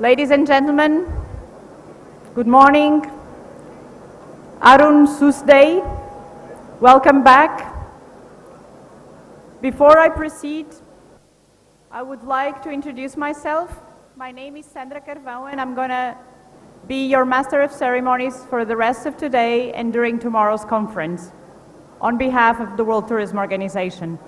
Ladies and gentlemen, good morning. Arun Susday, welcome back. Before I proceed, I would like to introduce myself. My name is Sandra Carvão and I'm going to be your Master of Ceremonies for the rest of today and during tomorrow's conference on behalf of the World Tourism Organization.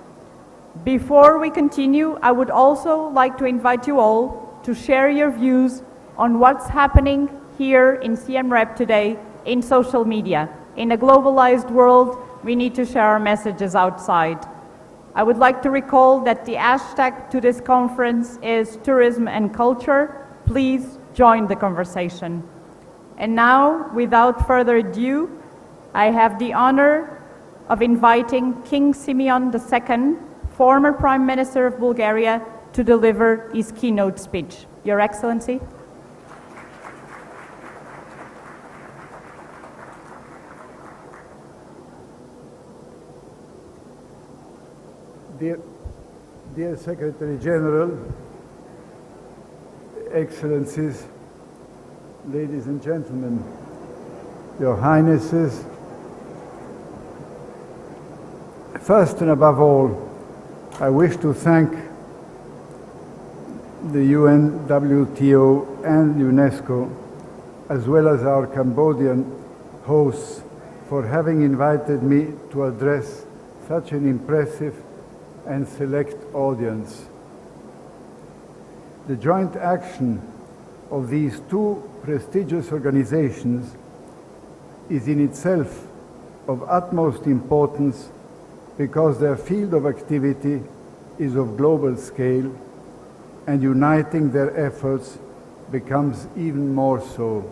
Before we continue, I would also like to invite you all to share your views on what's happening here in Siem Reap today in social media. In a globalized world, we need to share our messages outside. I would like to recall that the hashtag to this conference is tourism and culture. Please join the conversation. And now, without further ado, I have the honor of inviting King Simeon II, former Prime Minister of Bulgaria, to deliver his keynote speech. Your Excellency. Dear Secretary General, Excellencies, ladies and gentlemen, Your Highnesses, first and above all, I wish to thank the UN, WTO, and UNESCO, as well as our Cambodian hosts, for having invited me to address such an impressive and select audience. The joint action of these two prestigious organizations is in itself of utmost importance because their field of activity is of global scale, and uniting their efforts becomes even more so.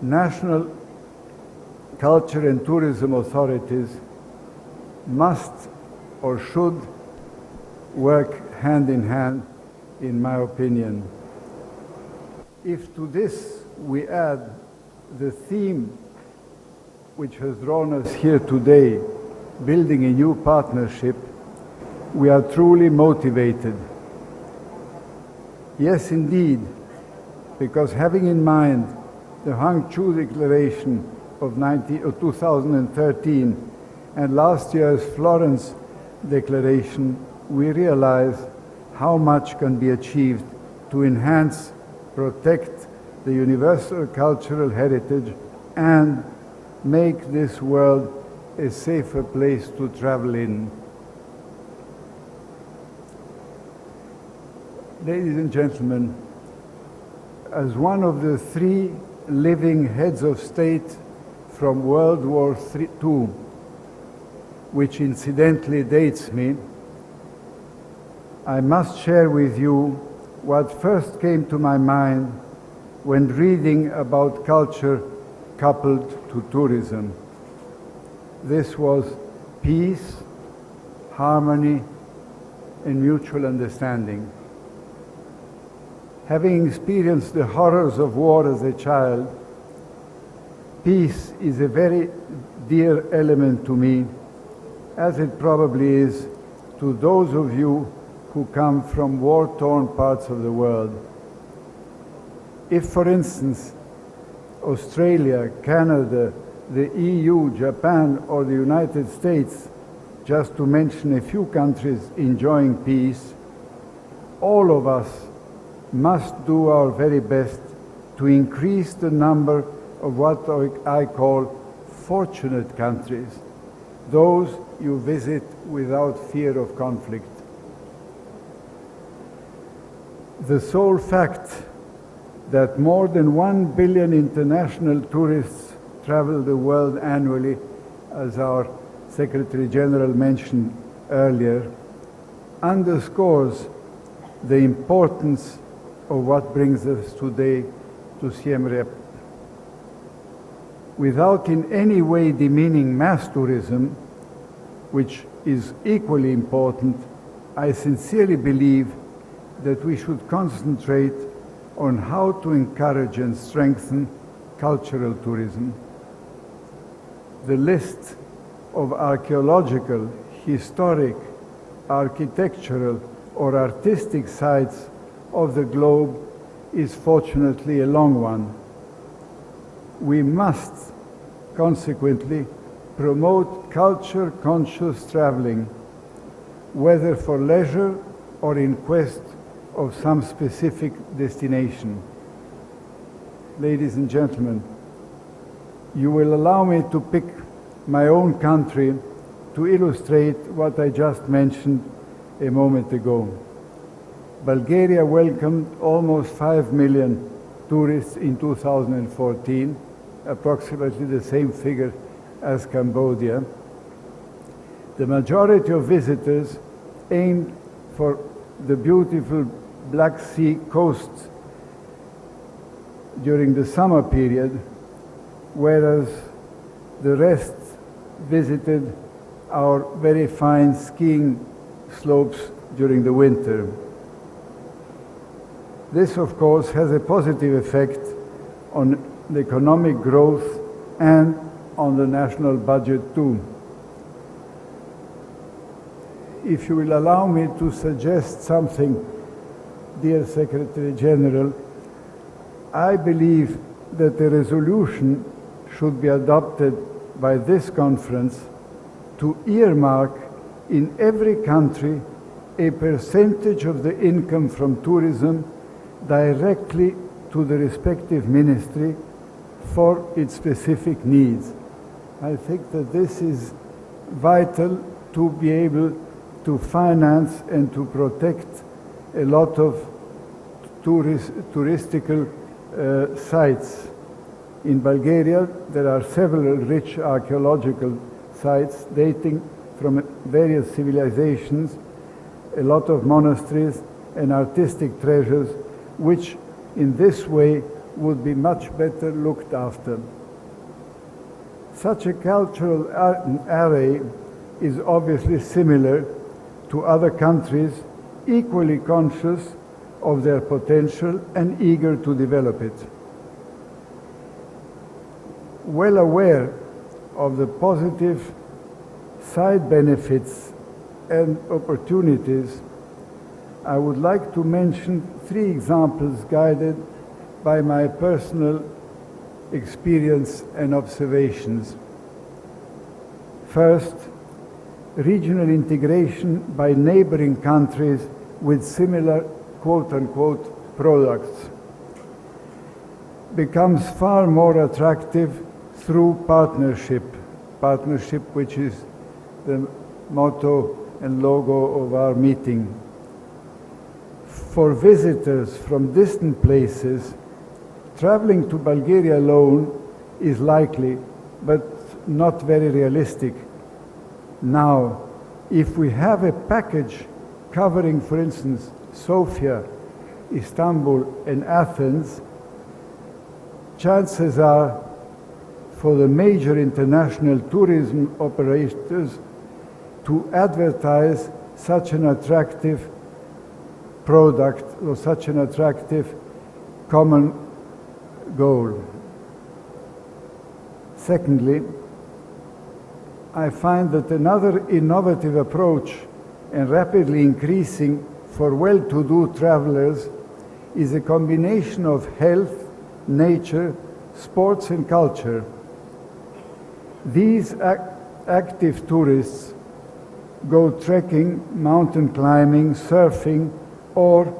National culture and tourism authorities must or should work hand in hand, in my opinion. If to this we add the theme which has drawn us here today, building a new partnership, we are truly motivated. Yes, indeed, because having in mind the Hangzhou Declaration of 2013 and last year's Florence Declaration, we realize how much can be achieved to enhance, protect the universal cultural heritage and make this world a safer place to travel in. Ladies and gentlemen, as one of the three living heads of state from World War II, which incidentally dates me, I must share with you what first came to my mind when reading about culture coupled to tourism. This was peace, harmony, and mutual understanding. Having experienced the horrors of war as a child, peace is a very dear element to me, as it probably is to those of you who come from war-torn parts of the world. If, for instance, Australia, Canada, the EU, Japan, or the United States, just to mention a few countries enjoying peace, all of us must do our very best to increase the number of what I call fortunate countries, those you visit without fear of conflict. The sole fact that more than 1 billion international tourists travel the world annually, as our Secretary General mentioned earlier, underscores the importance of what brings us today to Siem Reap. Without in any way demeaning mass tourism, which is equally important, I sincerely believe that we should concentrate on how to encourage and strengthen cultural tourism. The list of archaeological, historic, architectural, or artistic sites of the globe is fortunately a long one. We must, consequently, promote culture-conscious traveling, whether for leisure or in quest of some specific destination. Ladies and gentlemen, you will allow me to pick my own country to illustrate what I just mentioned a moment ago. Bulgaria welcomed almost 5 million tourists in 2014, approximately the same figure as Cambodia. The majority of visitors aimed for the beautiful Black Sea coasts during the summer period, whereas the rest visited our very fine skiing slopes during the winter. This, of course, has a positive effect on the economic growth and on the national budget too. If you will allow me to suggest something, dear Secretary General, I believe that a resolution should be adopted by this conference to earmark in every country a percentage of the income from tourism directly to the respective ministry for its specific needs. I think that this is vital to be able to finance and to protect a lot of touristical sites. In Bulgaria, there are several rich archaeological sites dating from various civilizations, a lot of monasteries and artistic treasures, which in this way would be much better looked after. Such a cultural array is obviously similar to other countries equally conscious of their potential and eager to develop it. Well aware of the positive side benefits and opportunities, I would like to mention 3 examples guided by my personal experience and observations. First, regional integration by neighboring countries with similar quote-unquote products becomes far more attractive through partnership, which is the motto and logo of our meeting. For visitors from distant places, traveling to Bulgaria alone is likely, but not very realistic. Now, if we have a package covering, for instance, Sofia, Istanbul, and Athens, chances are for the major international tourism operators to advertise such an attractive product or such an attractive common goal. Secondly, I find that another innovative approach and rapidly increasing for well-to-do travelers is a combination of health, nature, sports and culture. These active tourists go trekking, mountain climbing, surfing, or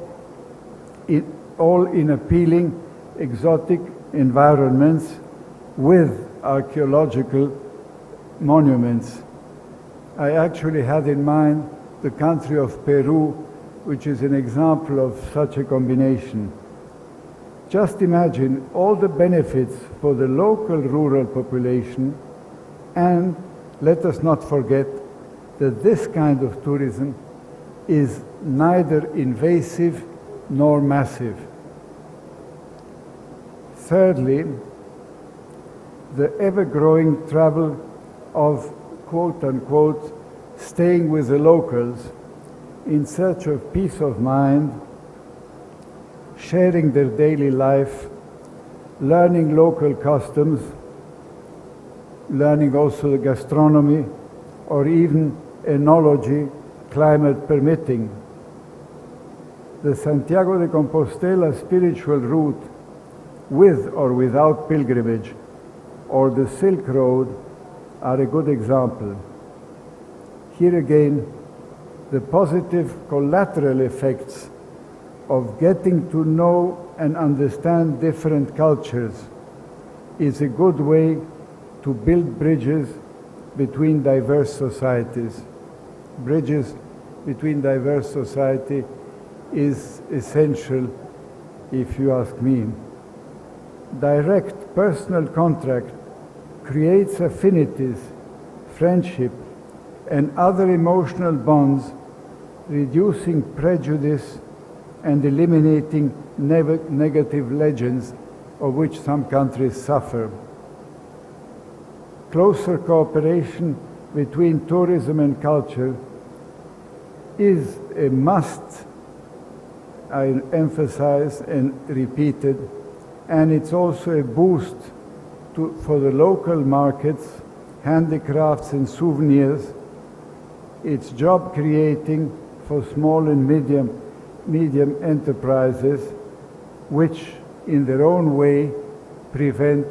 all in appealing exotic environments with archaeological monuments. I actually had in mind the country of Peru, which is an example of such a combination. Just imagine all the benefits for the local rural population, and let us not forget that this kind of tourism is neither invasive nor massive. Thirdly, the ever-growing travel of quote-unquote staying with the locals in search of peace of mind, sharing their daily life, learning local customs, learning also the gastronomy, or even enology, climate permitting. the Santiago de Compostela spiritual route, with or without pilgrimage, or the Silk Road, are a good example. Here again, the positive collateral effects of getting to know and understand different cultures is a good way to build bridges between diverse societies. Bridges between diverse society is essential, if you ask me. Direct personal contact creates affinities, friendship, and other emotional bonds, reducing prejudice and eliminating negative legends of which some countries suffer. Closer cooperation between tourism and culture is a must, I emphasize and repeat it, and it's also a boost for the local markets, handicrafts and souvenirs. It's job creating for small and medium enterprises, which in their own way prevent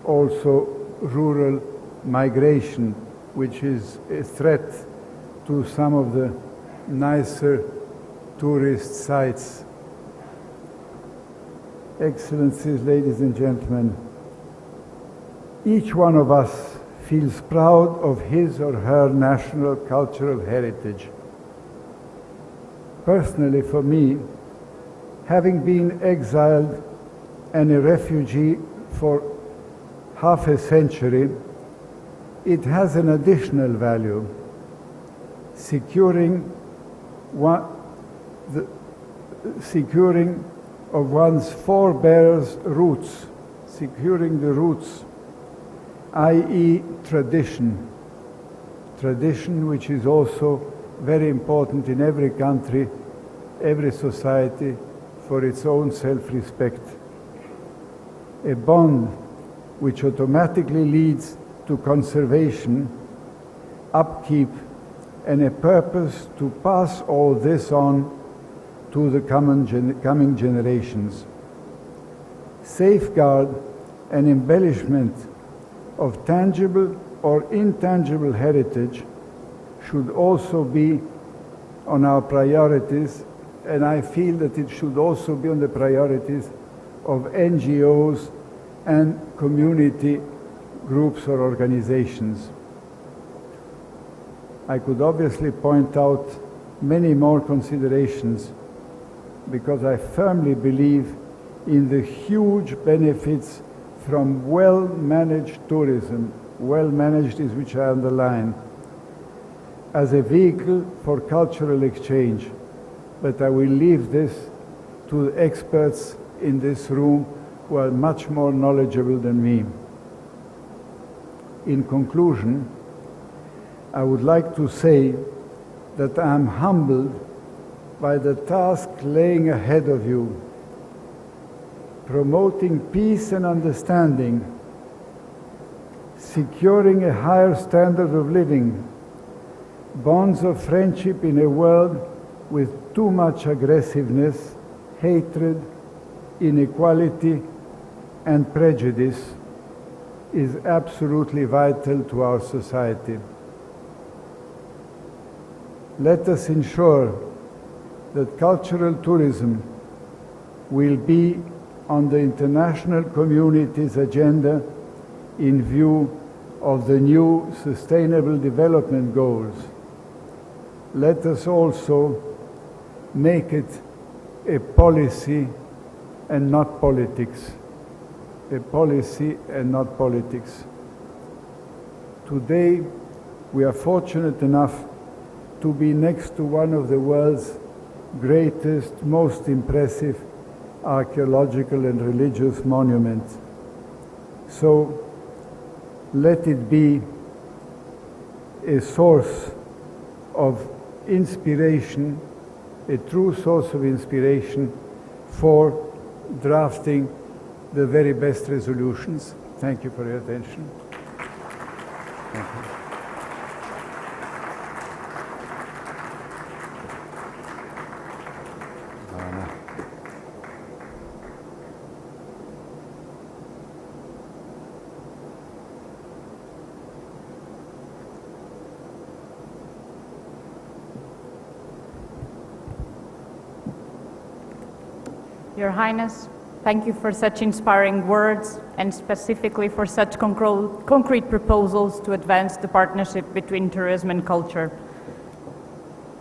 also rural migration, which is a threat to some of the nicer tourist sites. Excellencies, ladies and gentlemen, each one of us feels proud of his or her national cultural heritage. Personally, for me, having been exiled and a refugee for half a century, it has an additional value. Securing of one's forebears' roots, securing the roots, i.e. tradition which is also very important in every country, every society, for its own self-respect. A bond which automatically leads to conservation, upkeep, and a purpose to pass all this on to the coming generations. Safeguard and embellishment of tangible or intangible heritage should also be on our priorities, and I feel that it should also be on the priorities of NGOs and community groups or organizations. I could obviously point out many more considerations, because I firmly believe in the huge benefits from well-managed tourism. Well-managed is which I underline, as a vehicle for cultural exchange. But I will leave this to the experts in this room who are much more knowledgeable than me. In conclusion, I would like to say that I am humbled by the task laying ahead of you, promoting peace and understanding, securing a higher standard of living, bonds of friendship in a world with too much aggressiveness, hatred, inequality, and prejudice is absolutely vital to our society. Let us ensure that cultural tourism will be on the international community's agenda in view of the new Sustainable Development Goals. Let us also make it a policy and not politics. A policy and not politics. Today, we are fortunate enough to be next to one of the world's greatest, most impressive archaeological and religious monuments. So let it be a source of inspiration, a true source of inspiration for drafting the very best resolutions. Thank you for your attention. Thank you. Your Highness, thank you for such inspiring words and specifically for such concrete proposals to advance the partnership between tourism and culture.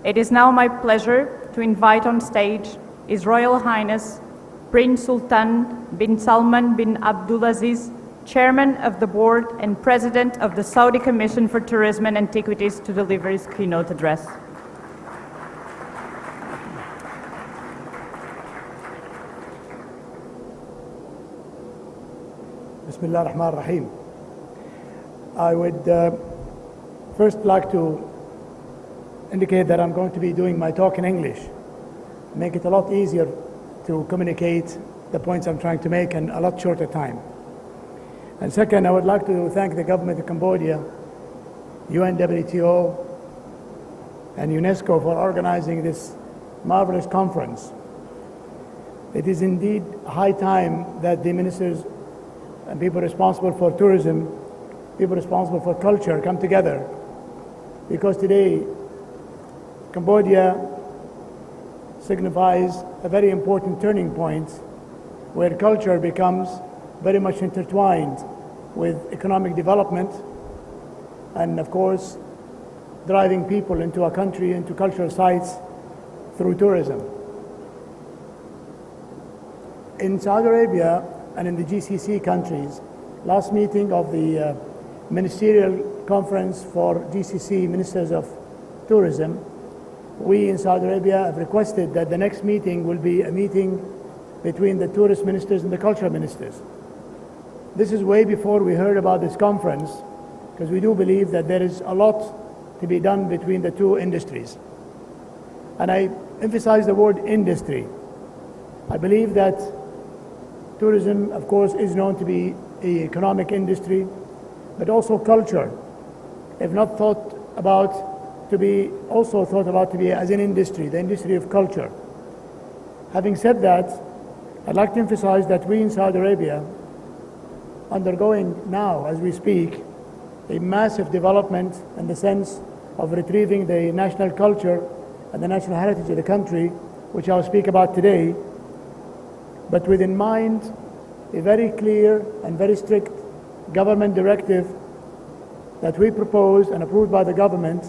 It is now my pleasure to invite on stage His Royal Highness Prince Sultan bin Salman bin Abdulaziz, Chairman of the Board and President of the Saudi Commission for Tourism and Antiquities, to deliver his keynote address. Bismillah ar-Rahman ar-Rahim. I would first like to indicate that I'm going to be doing my talk in English, make it a lot easier to communicate the points I'm trying to make in a lot shorter time. And second, I would like to thank the government of Cambodia, UNWTO, and UNESCO for organizing this marvelous conference. It is indeed high time that the ministers and people responsible for tourism, people responsible for culture come together, because today Cambodia signifies a very important turning point where culture becomes very much intertwined with economic development and, of course, driving people into a country, into cultural sites through tourism. In Saudi Arabia and in the GCC countries, last meeting of the Ministerial Conference for GCC Ministers of Tourism, we in Saudi Arabia have requested that the next meeting will be a meeting between the tourist ministers and the cultural ministers. This is way before we heard about this conference, because we do believe that there is a lot to be done between the two industries. And I emphasize the word industry. I believe that tourism, of course, is known to be an economic industry, but also culture, if not thought about to be as an industry, the industry of culture. Having said that, I'd like to emphasize that we in Saudi Arabia undergoing now, as we speak, a massive development in the sense of retrieving the national culture and the national heritage of the country, which I'll speak about today, but with in mind a very clear and very strict government directive that we proposed and approved by the government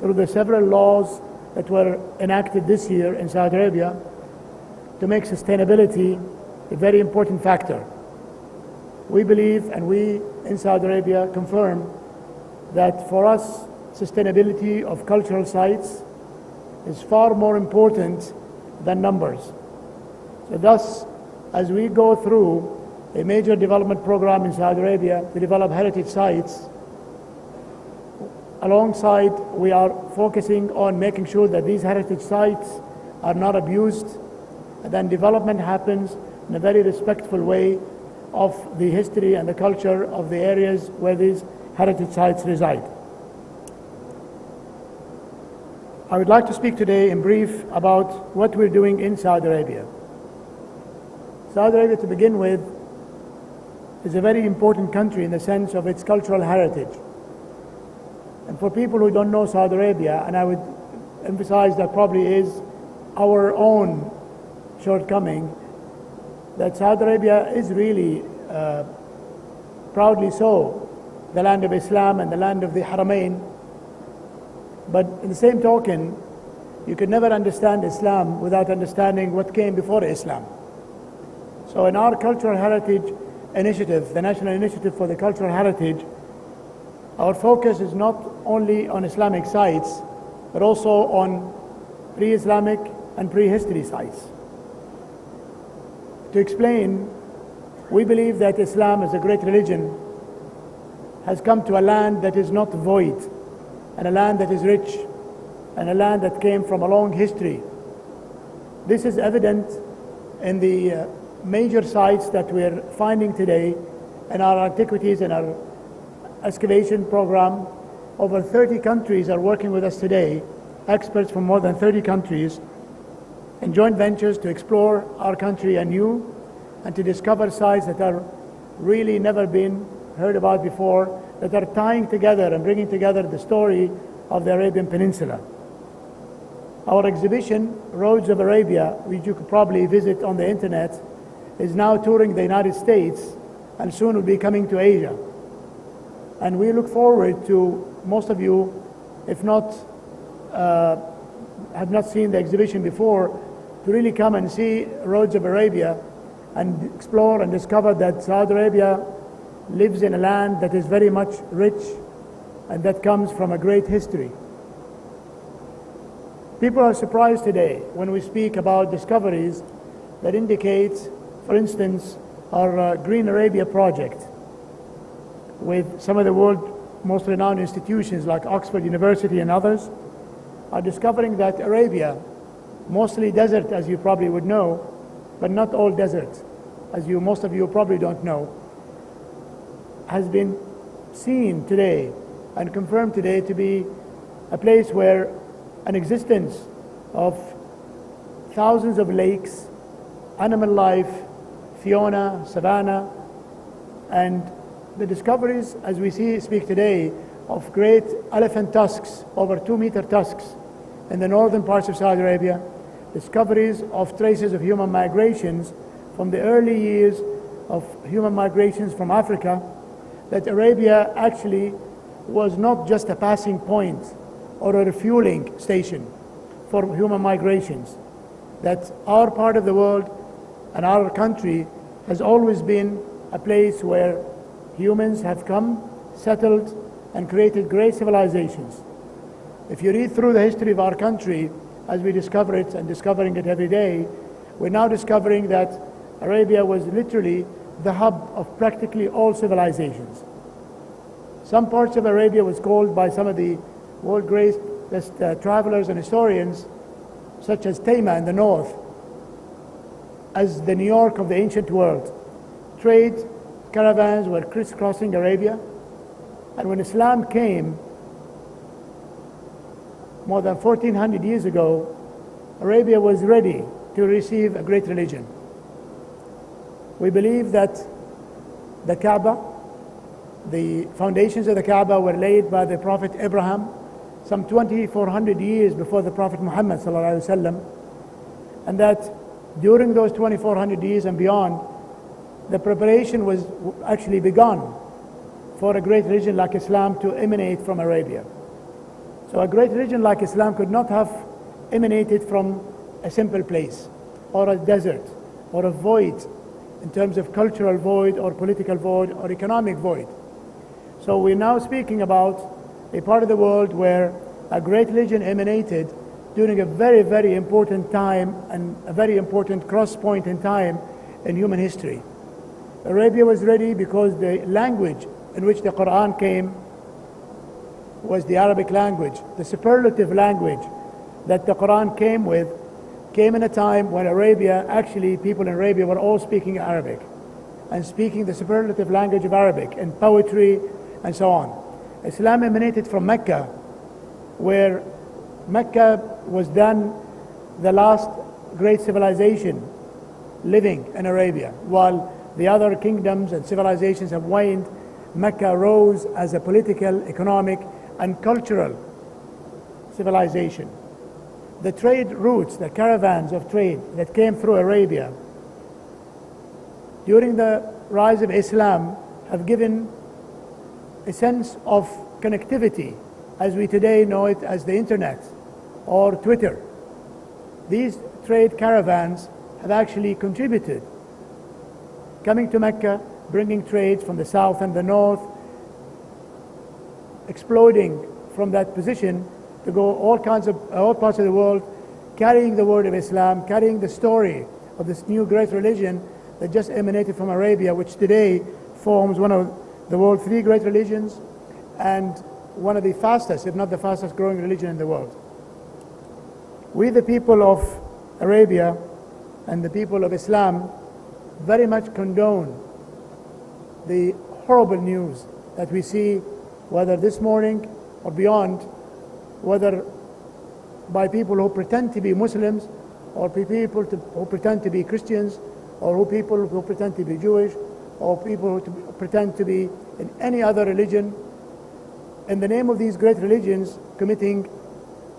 through the several laws that were enacted this year in Saudi Arabia to make sustainability a very important factor. We believe, and we in Saudi Arabia confirm, that for us sustainability of cultural sites is far more important than numbers. So thus, as we go through a major development program in Saudi Arabia to develop heritage sites, alongside we are focusing on making sure that these heritage sites are not abused, and then development happens in a very respectful way of the history and the culture of the areas where these heritage sites reside. I would like to speak today in brief about what we're doing in Saudi Arabia. Saudi Arabia, to begin with, is a very important country in the sense of its cultural heritage. And for people who don't know Saudi Arabia, and I would emphasize that probably is our own shortcoming, that Saudi Arabia is really, proudly so, the land of Islam and the land of the Haramain. But in the same token, you could never understand Islam without understanding what came before Islam. So in our cultural heritage initiative, the National Initiative for the Cultural Heritage, our focus is not only on Islamic sites, but also on pre-Islamic and pre-history sites. To explain, we believe that Islam as a great religion has come to a land that is not void, and a land that is rich, and a land that came from a long history. This is evident in the major sites that we're finding today in our antiquities and our excavation program. Over 30 countries are working with us today, experts from more than 30 countries, in joint ventures to explore our country anew and to discover sites that are really never been heard about before, that are tying together and bringing together the story of the Arabian Peninsula. Our exhibition, Roads of Arabia, which you could probably visit on the internet, is now touring the United States and soon will be coming to Asia. And we look forward to most of you, if not have not seen the exhibition before, to really come and see Roads of Arabia and explore and discover that Saudi Arabia lives in a land that is very much rich and that comes from a great history. People are surprised today when we speak about discoveries that indicate, for instance, our Green Arabia project with some of the world's most renowned institutions like Oxford University and others are discovering that Arabia, mostly desert as you probably would know, but not all desert, as most of you probably don't know, has been seen today and confirmed today to be a place where an existence of thousands of lakes, animal life, fauna, savanna, and the discoveries, as we speak today, of great elephant tusks, over 2-meter tusks, in the northern parts of Saudi Arabia, discoveries of traces of human migrations from the early years of human migrations from Africa, that Arabia actually was not just a passing point or a refueling station for human migrations, that our part of the world and our country has always been a place where humans have come, settled, and created great civilizations. If you read through the history of our country, as we discover it and discovering it every day, we're now discovering that Arabia was literally the hub of practically all civilizations. Some parts of Arabia was called by some of the world greatest travelers and historians, such as Tayma in the north, as the New York of the ancient world. Trade caravans were crisscrossing Arabia, and when Islam came more than 1400 years ago, Arabia was ready to receive a great religion. We believe that the Kaaba, the foundations of the Kaaba were laid by the Prophet Abraham some 2400 years before the Prophet Muhammad ﷺ, and that during those 2400 years and beyond, the preparation was actually begun for a great religion like Islam to emanate from Arabia. So a great religion like Islam could not have emanated from a simple place or a desert or a void in terms of cultural void or political void or economic void. So we're now speaking about a part of the world where a great religion emanated during a very, very important time and a very important cross point in time in human history. Arabia was ready because the language in which the Quran came was the Arabic language. The superlative language that the Quran came with came in a time when Arabia, actually people in Arabia were all speaking Arabic and speaking the superlative language of Arabic and poetry and so on. Islam emanated from Mecca, where Mecca was then the last great civilization living in Arabia. While the other kingdoms and civilizations have waned, Mecca rose as a political, economic, and cultural civilization. The trade routes, the caravans of trade that came through Arabia during the rise of Islam have given a sense of connectivity as we today know it as the internet or Twitter. These trade caravans have actually contributed, coming to Mecca, bringing trades from the south and the north, exploding from that position to go all parts of the world, carrying the word of Islam, carrying the story of this new great religion that just emanated from Arabia, which today forms one of the world's 3 great religions and one of the fastest, if not the fastest growing religion in the world. We, the people of Arabia and the people of Islam, very much condone the horrible news that we see, whether this morning or beyond, whether by people who pretend to be Muslims or people who pretend to be Christians or people who pretend to be Jewish or people who pretend to be in any other religion, in the name of these great religions, committing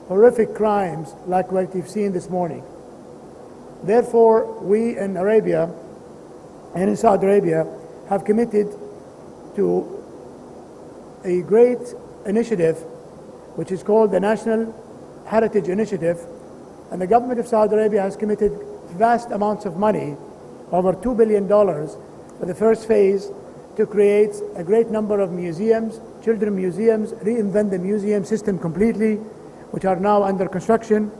horrific crimes like what we've seen this morning. Therefore, we in Arabia and in Saudi Arabia have committed to a great initiative which is called the National Heritage Initiative, and the government of Saudi Arabia has committed vast amounts of money, over $2 billion for the first phase, to create a great number of museums, children museums, reinvent the museum system completely, which are now under construction,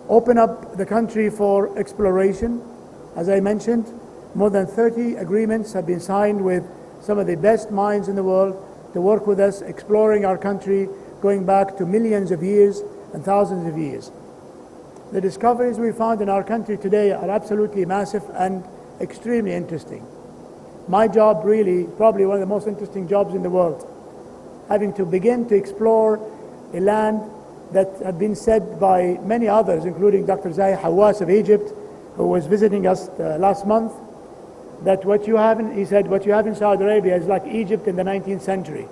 open up the country for exploration. As I mentioned, more than 30 agreements have been signed with some of the best minds in the world to work with us, exploring our country, going back to millions of years and thousands of years. The discoveries we found in our country today are absolutely massive and extremely interesting. My job really, probably one of the most interesting jobs in the world, having to begin to explore a land that had been said by many others, including Dr. Zahi Hawass of Egypt, who was visiting us last month, that what you have in, he said, what you have in Saudi Arabia is like Egypt in the 19th century,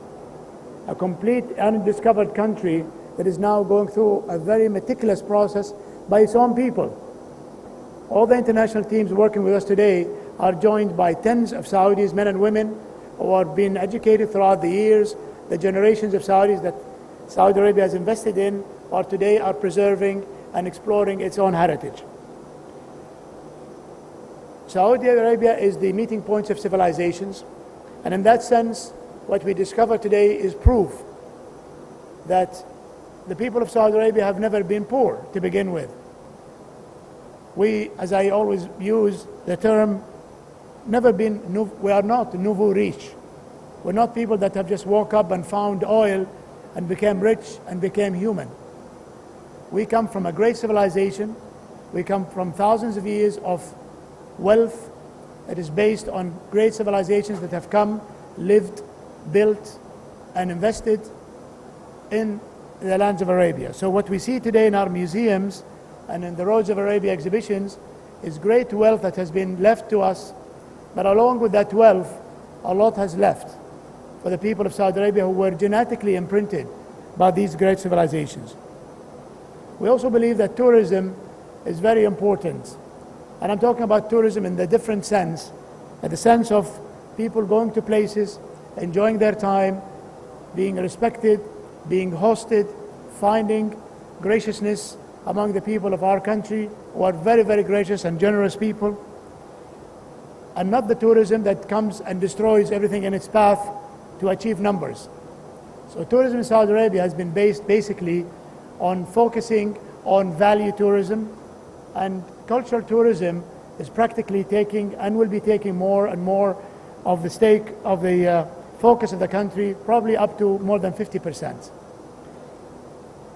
a complete undiscovered country that is now going through a very meticulous process by its own people. All the international teams working with us today are joined by tens of Saudis, men and women, who are being educated throughout the years. The generations of Saudis that Saudi Arabia has invested in are today preserving and exploring its own heritage. Saudi Arabia is the meeting point of civilizations, and in that sense, what we discover today is proof that the people of Saudi Arabia have never been poor to begin with. We, as I always use the term, we are not nouveau riche. We're not people that have just woke up and found oil and became rich and became human. We come from a great civilization. We come from thousands of years of wealth that is based on great civilizations that have come, lived, built, and invested in the lands of Arabia. So what we see today in our museums and in the Roads of Arabia exhibitions is great wealth that has been left to us, but along with that wealth, a lot has left for the people of Saudi Arabia who were genetically imprinted by these great civilizations. We also believe that tourism is very important. And I'm talking about tourism in the different sense, in the sense of people going to places, enjoying their time, being respected, being hosted, finding graciousness among the people of our country who are very, very gracious and generous people, and not the tourism that comes and destroys everything in its path to achieve numbers. So tourism in Saudi Arabia has been based basically on focusing on value tourism, and cultural tourism is practically taking and will be taking more and more of the stake of the focus of the country, probably up to more than 50%.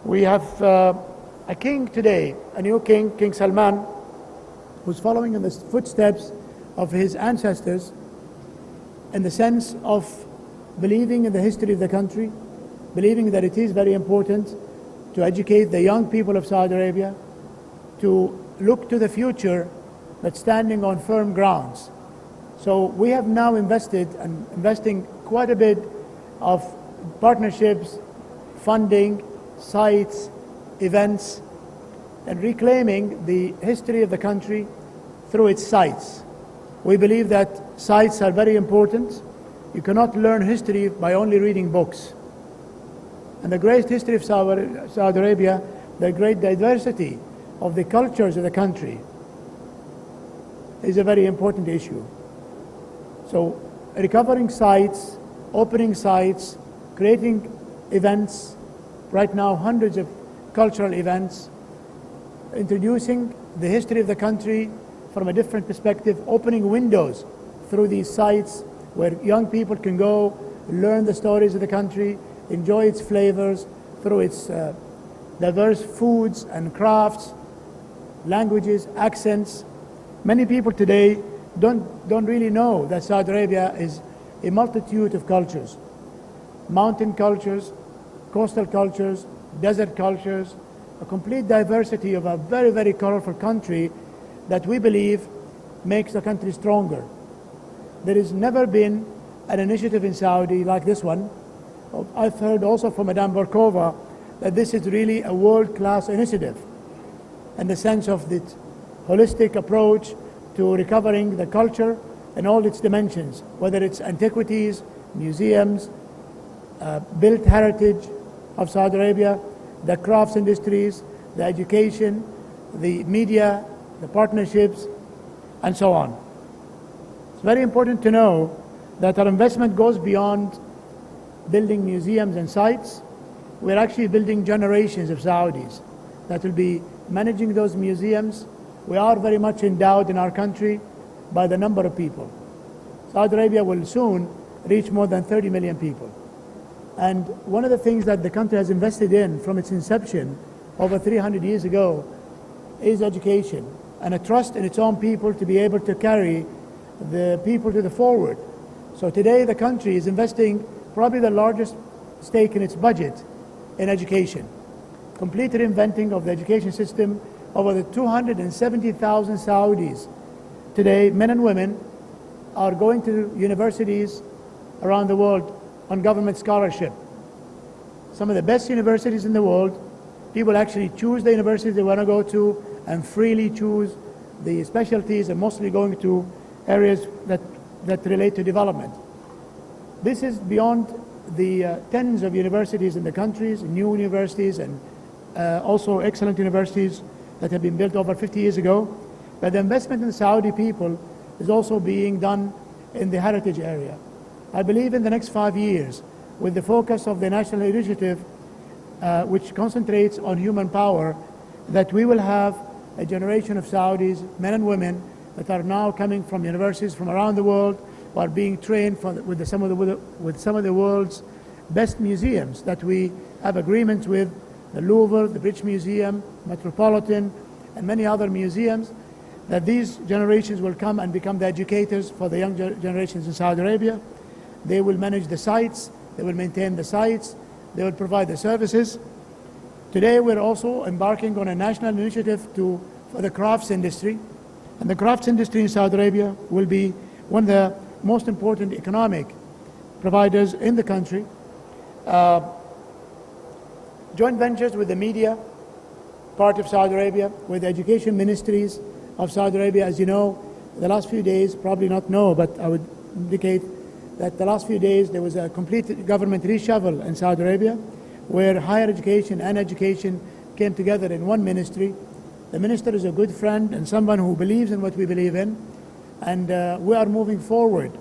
We have a king today, a new king, King Salman, who's following in the footsteps of his ancestors in the sense of believing in the history of the country, believing that it is very important to educate the young people of Saudi Arabia, to look to the future, but standing on firm grounds. So we have now invested and investing quite a bit of partnerships, funding, sites, events, and reclaiming the history of the country through its sites. We believe that sites are very important. You cannot learn history by only reading books. And the great history of Saudi Arabia, the great diversity of the cultures of the country is a very important issue. So recovering sites, opening sites, creating events, right now hundreds of cultural events, introducing the history of the country from a different perspective, opening windows through these sites where young people can go, learn the stories of the country, enjoy its flavors through its diverse foods and crafts, languages, accents. Many people today don't really know that Saudi Arabia is a multitude of cultures. Mountain cultures, coastal cultures, desert cultures, a complete diversity of a very, very colorful country that we believe makes the country stronger. There has never been an initiative in Saudi like this one. I've heard also from Madame Barkova that this is really a world-class initiative in the sense of the holistic approach to recovering the culture in all its dimensions, whether it's antiquities, museums, built heritage of Saudi Arabia, the crafts industries, the education, the media, the partnerships, and so on. It's very important to know that our investment goes beyond building museums and sites. We're actually building generations of Saudis that will be managing those museums. We are very much endowed in our country by the number of people. Saudi Arabia will soon reach more than 30 million people. And one of the things that the country has invested in from its inception over 300 years ago is education and a trust in its own people to be able to carry the people to the forward. So today the country is investing probably the largest stake in its budget in education. Complete reinventing of the education system. Over the 270,000 Saudis today, men and women, are going to universities around the world on government scholarship. Some of the best universities in the world, people actually choose the university they want to go to and freely choose the specialties and mostly going to areas that relate to development. This is beyond the tens of universities in the countries, new universities and also excellent universities that have been built over 50 years ago. But the investment in the Saudi people is also being done in the heritage area. I believe in the next 5 years, with the focus of the national initiative, which concentrates on human power, that we will have a generation of Saudis, men and women, that are now coming from universities from around the world, who are being trained with some of the world's best museums that we have agreements with, the Louvre, the British Museum, Metropolitan, and many other museums, that these generations will come and become the educators for the young generations in Saudi Arabia. They will manage the sites, they will maintain the sites, they will provide the services. Today we're also embarking on a national initiative for the crafts industry. And the crafts industry in Saudi Arabia will be one of the most important economic providers in the country. Joint ventures with the media part of Saudi Arabia, with the education ministries of Saudi Arabia. As you know, the last few days, probably not know, but I would indicate that the last few days there was a complete government reshuffle in Saudi Arabia, where higher education and education came together in one ministry. The minister is a good friend and someone who believes in what we believe in, and we are moving forward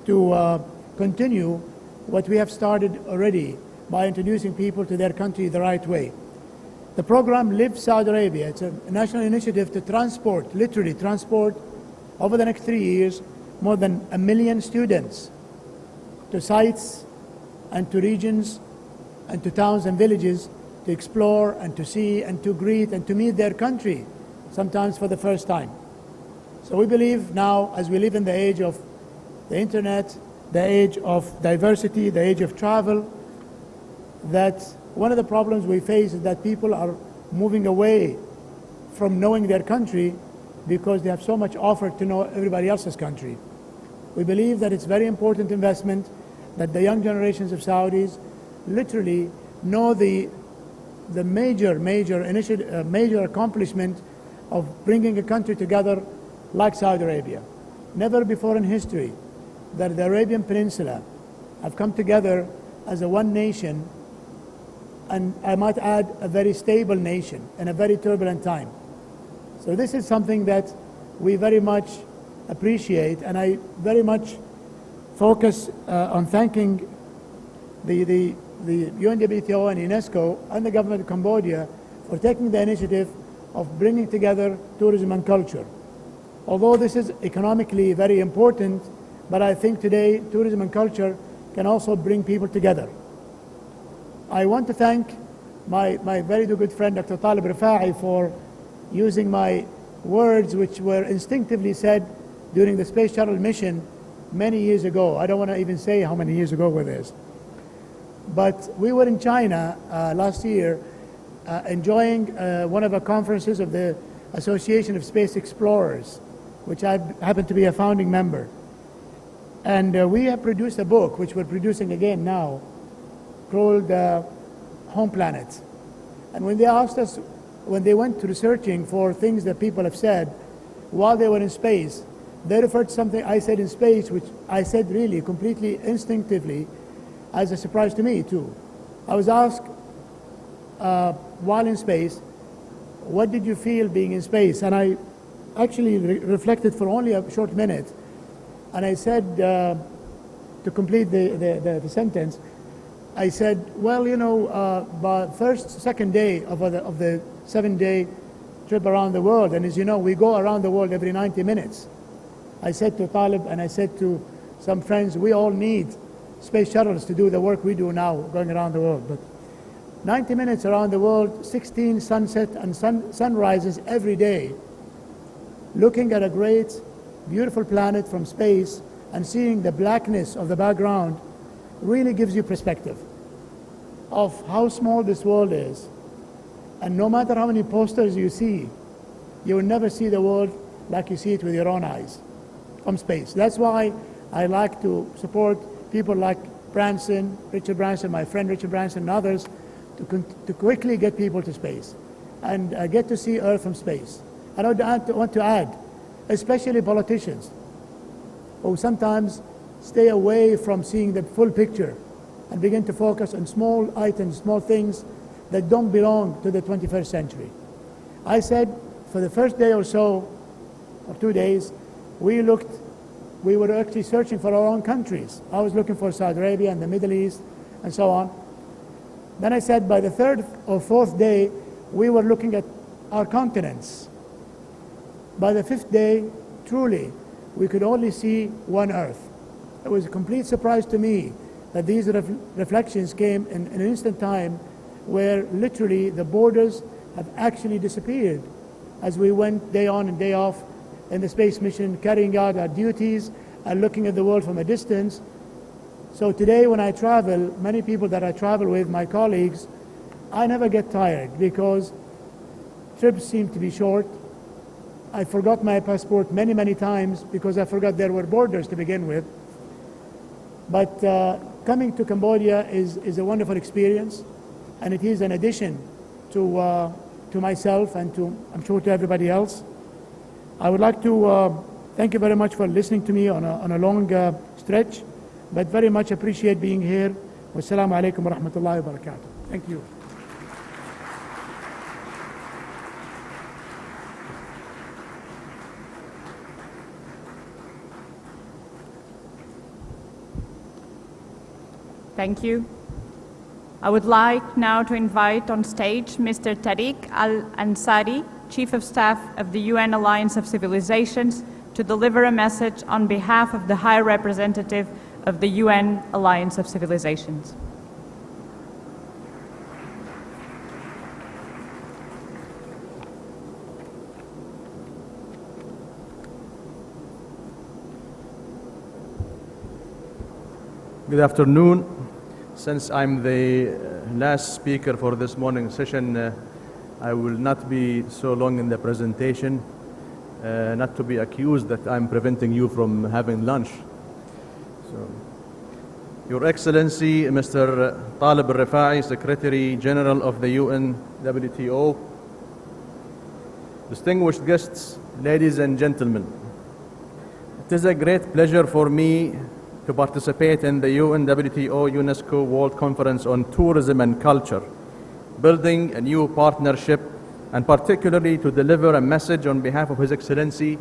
to continue what we have started already by introducing people to their country the right way. The program Live Saudi Arabia, it's a national initiative to transport, literally transport, over the next 3 years, more than 1 million students to sites and to regions and to towns and villages to explore and to see and to greet and to meet their country, sometimes for the first time. So we believe now, as we live in the age of the internet, the age of diversity, the age of travel, that one of the problems we face is that people are moving away from knowing their country because they have so much offer to know everybody else's country. We believe that it's very important investment that the young generations of Saudis literally know the major accomplishment of bringing a country together like Saudi Arabia. Never before in history that the Arabian Peninsula have come together as a one nation, and I might add a very stable nation in a very turbulent time. So this is something that we very much appreciate, and I very much focus on thanking the UNWTO and UNESCO and the government of Cambodia for taking the initiative of bringing together tourism and culture. Although this is economically very important, but I think today tourism and culture can also bring people together. I want to thank my very good friend Dr. Talib Rifa'i for using my words which were instinctively said during the Space Shuttle mission many years ago. I don't want to even say how many years ago it is. But we were in China last year enjoying one of the conferences of the Association of Space Explorers, which I happen to be a founding member. And we have produced a book, which we're producing again now, called home planet. And when they asked us, when they went to researching for things that people have said while they were in space, they referred to something I said in space, which I said really completely instinctively as a surprise to me too. I was asked while in space, what did you feel being in space? And I actually reflected for only a short minute. And I said, to complete the sentence, I said, well, you know, by second day of the 7-day trip around the world, and as you know, we go around the world every 90 minutes. I said to Talib and I said to some friends, we all need space shuttles to do the work we do now, going around the world. But 90 minutes around the world, 16 sunsets and sunrises every day, looking at a great, beautiful planet from space and seeing the blackness of the background really gives you perspective of how small this world is. And no matter how many posters you see, you will never see the world like you see it with your own eyes from space. That's why I like to support people like Branson, Richard Branson, my friend Richard Branson and others, to quickly get people to space and get to see Earth from space. And I want to add, especially politicians, who sometimes stay away from seeing the full picture and begin to focus on small items, small things that don't belong to the 21st century. I said for the first day or so, or 2 days, we were actually searching for our own countries. I was looking for Saudi Arabia and the Middle East and so on. Then I said by the third or fourth day, we were looking at our continents. By the fifth day, truly, we could only see one Earth. It was a complete surprise to me that these reflections came in an instant time where literally the borders have actually disappeared as we went day on and day off in the space mission, carrying out our duties and looking at the world from a distance. So today when I travel, many people that I travel with, my colleagues, I never get tired because trips seem to be short. I forgot my passport many, many times because I forgot there were borders to begin with. But coming to Cambodia is a wonderful experience, and it is an addition to myself and I'm sure to everybody else. I would like to thank you very much for listening to me on a long stretch, but very much appreciate being here. Wassalamu alaikum wa rahmatullahi wa barakatuh. Thank you. Thank you. I would like now to invite on stage Mr. Tariq Al-Ansari, Chief of Staff of the UN Alliance of Civilizations, to deliver a message on behalf of the High Representative of the UN Alliance of Civilizations. Good afternoon. Since I'm the last speaker for this morning's session, I will not be so long in the presentation, not to be accused that I'm preventing you from having lunch. So, Your Excellency, Mr. Talib Al-Rifai, Secretary General of the UNWTO, distinguished guests, ladies and gentlemen, it is a great pleasure for me to participate in the UNWTO UNESCO World Conference on Tourism and Culture, building a new partnership, and particularly to deliver a message on behalf of His Excellency,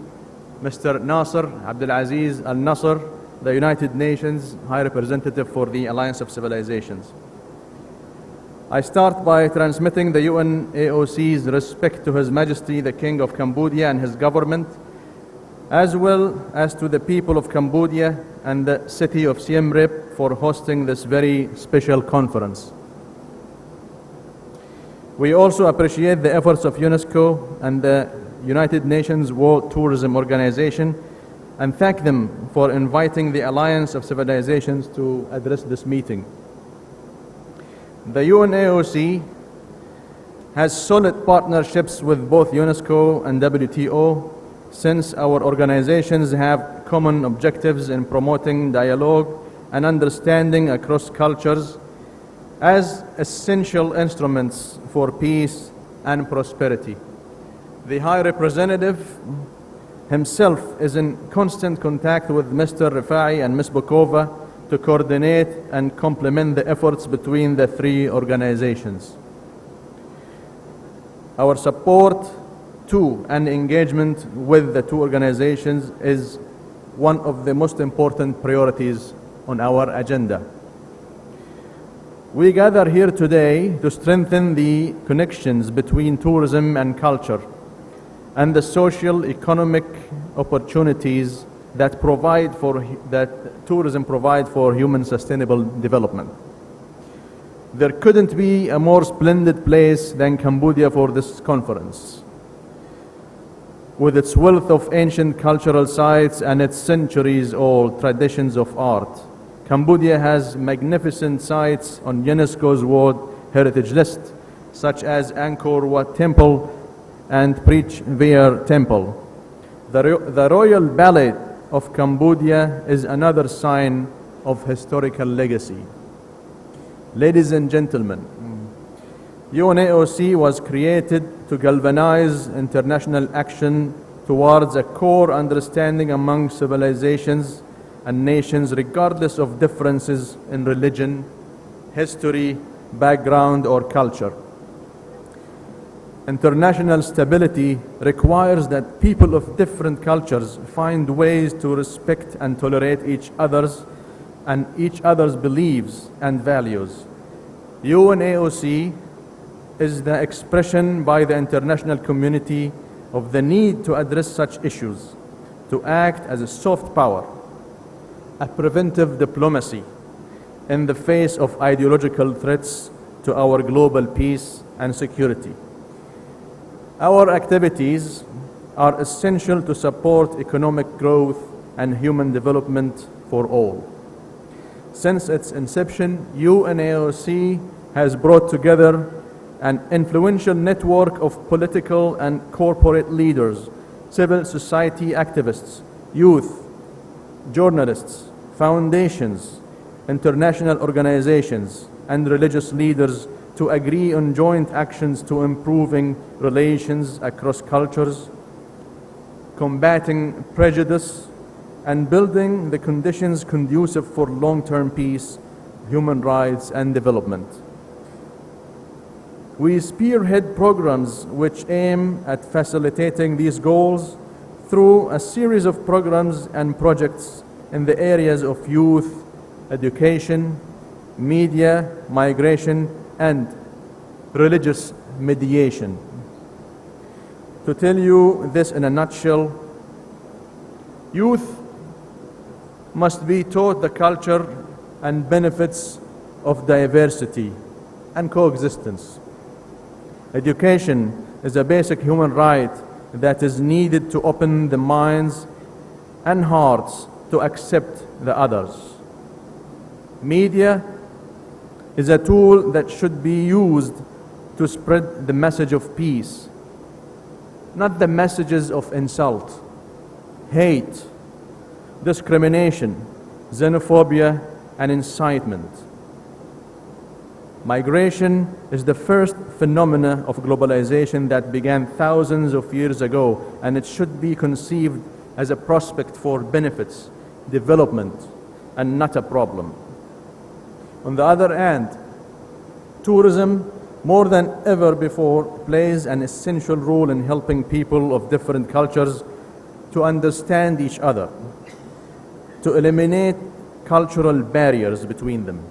Mr. Nasser Abdulaziz Al-Nasser, the United Nations High Representative for the Alliance of Civilizations. I start by transmitting the UNAOC's respect to His Majesty the King of Cambodia and his government, as well as to the people of Cambodia and the city of Siem Reap for hosting this very special conference. We also appreciate the efforts of UNESCO and the United Nations World Tourism Organization and thank them for inviting the Alliance of Civilizations to address this meeting. The UNAOC has solid partnerships with both UNESCO and WTO since our organizations have common objectives in promoting dialogue and understanding across cultures, as essential instruments for peace and prosperity. The High Representative himself is in constant contact with Mr. Rifai and Ms. Bokova to coordinate and complement the efforts between the three organizations. Our support to and engagement with the two organizations is one of the most important priorities on our agenda. We gather here today to strengthen the connections between tourism and culture and the social economic opportunities that tourism provides for human sustainable development. There couldn't be a more splendid place than Cambodia for this conference. With its wealth of ancient cultural sites and its centuries-old traditions of art, Cambodia has magnificent sites on UNESCO's World Heritage List, such as Angkor Wat Temple and Preach Veer Temple. The Royal Ballet of Cambodia is another sign of historical legacy. Ladies and gentlemen, UNAOC was created to galvanize international action towards a core understanding among civilizations and nations, regardless of differences in religion, history, background, or culture. International stability requires that people of different cultures find ways to respect and tolerate each other's beliefs and values. UNAOC is the expression by the international community of the need to address such issues, to act as a soft power, a preventive diplomacy in the face of ideological threats to our global peace and security. Our activities are essential to support economic growth and human development for all. Since its inception, UNAOC has brought together an influential network of political and corporate leaders, civil society activists, youth, journalists, foundations, international organizations, and religious leaders to agree on joint actions to improving relations across cultures, combating prejudice, and building the conditions conducive for long-term peace, human rights, and development. We spearhead programs which aim at facilitating these goals through a series of programs and projects in the areas of youth, education, media, migration, and religious mediation. To tell you this in a nutshell, youth must be taught the culture and benefits of diversity and coexistence. Education is a basic human right that is needed to open the minds and hearts to accept the others. Media is a tool that should be used to spread the message of peace, not the messages of insult, hate, discrimination, xenophobia, and incitement. Migration is the first phenomena of globalization that began thousands of years ago, and it should be conceived as a prospect for benefits, development, and not a problem. On the other hand, tourism, more than ever before, plays an essential role in helping people of different cultures to understand each other, to eliminate cultural barriers between them.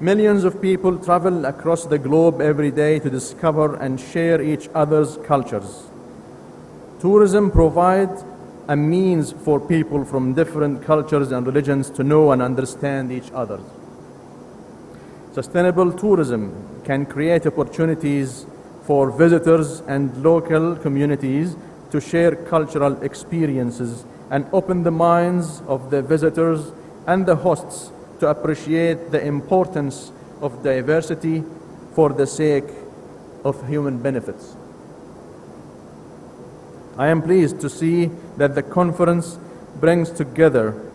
Millions of people travel across the globe every day to discover and share each other's cultures. Tourism provides a means for people from different cultures and religions to know and understand each other. Sustainable tourism can create opportunities for visitors and local communities to share cultural experiences and open the minds of the visitors and the hosts to appreciate the importance of diversity for the sake of human benefits. I am pleased to see that the conference brings together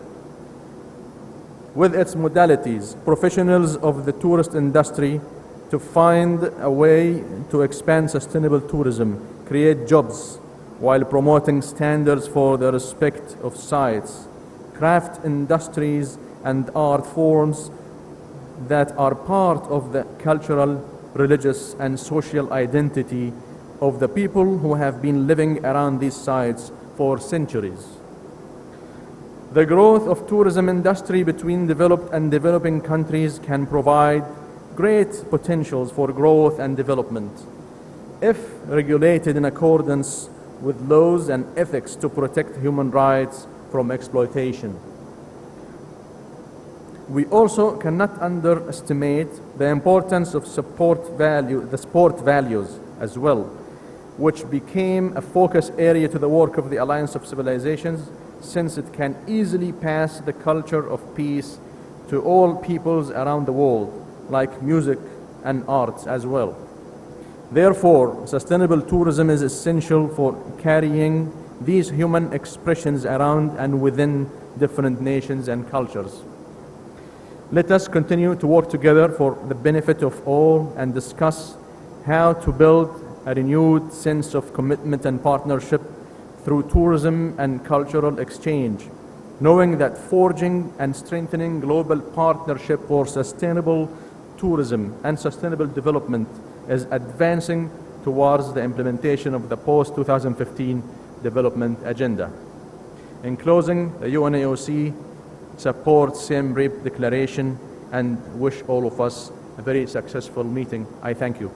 with its modalities, professionals of the tourist industry to find a way to expand sustainable tourism, create jobs, while promoting standards for the respect of sites, craft industries and art forms that are part of the cultural, religious and social identity of the people who have been living around these sites for centuries. The growth of tourism industry between developed and developing countries can provide great potentials for growth and development if regulated in accordance with laws and ethics to protect human rights from exploitation. We also cannot underestimate the importance of the sport values as well, which became a focus area to the work of the Alliance of Civilizations, since it can easily pass the culture of peace to all peoples around the world, like music and arts as well. Therefore, sustainable tourism is essential for carrying these human expressions around and within different nations and cultures. Let us continue to work together for the benefit of all and discuss how to build a renewed sense of commitment and partnership through tourism and cultural exchange, knowing that forging and strengthening global partnership for sustainable tourism and sustainable development is advancing towards the implementation of the post-2015 development agenda. In closing, the UNAOC supports Siem Reap Declaration and wish all of us a very successful meeting. I thank you.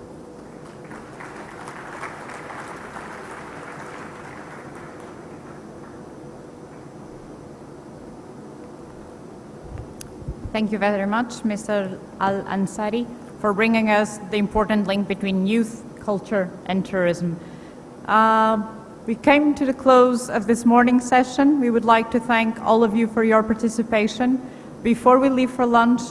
Thank you very much, Mr. Al-Ansari, for bringing us the important link between youth, culture, and tourism. We came to the close of this morning's session. We would like to thank all of you for your participation. Before we leave for lunch,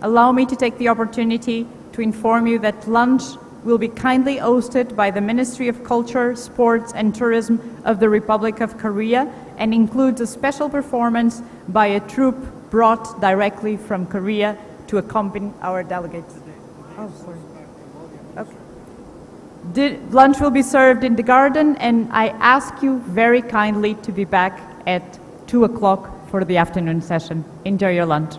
allow me to take the opportunity to inform you that lunch will be kindly hosted by the Ministry of Culture, Sports and Tourism of the Republic of Korea and includes a special performance by a troupe brought directly from Korea to accompany our delegates. Oh, sorry. Okay. Lunch will be served in the garden, and I ask you very kindly to be back at 2 o'clock for the afternoon session. Enjoy your lunch.